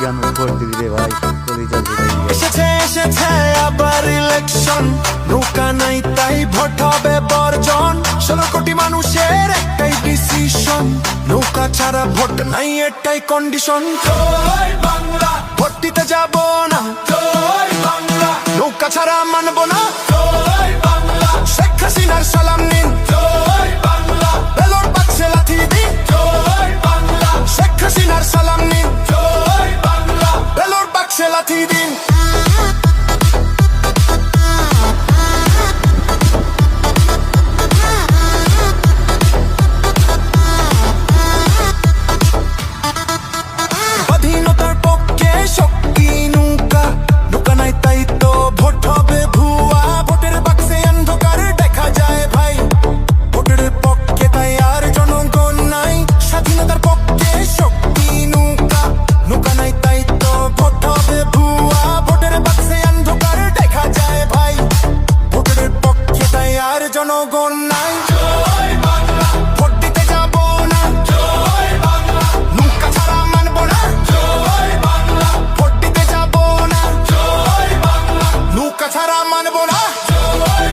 কেন ভোট দিবি রে ভাই, কলিজা জুড়াই গেছে। এসেছে এসেছে আবার ইলেকশন, নৌকা নাই তাই ভোট হবে বর্জন। 16 কোটি মানুষের একটাই ডিসিশন, নৌকা ছাড়া ভোট নাই এটাই কন্ডিশন। জয় বাংলা, ভোট দিতে যাব না। জয় বাংলা, নৌকা ছাড়া মানব না। জয় বাংলা, শেখ হাসিনার সালাম নিন। জয় বাংলা, ব্যালট বাক্সে লাথি দিন। জয় বাংলা, শেখ হাসিনার সালাম নিন। জয় বাংলা, ব্যালট বাক্সে লাথি দিন। স্বাধীনতার পক্ষে শক্তি নৌকা, নৌকা নাই তাই তো ভোট হবে ভুয়া। ভোটের বাক্সে অন্ধকার দেখা যায় ভাই, ভোটের পক্ষে তাই আর জনগণ নাই। স্বাধীনতার পক্ষে শক্তি নৌকা, নৌকা নাই তাই তো ভোট হবে ভুয়া। ভোটের বাক্সে অন্ধকার দেখা যায় ভাই, ভোটের পক্ষে তাই আর জনগণ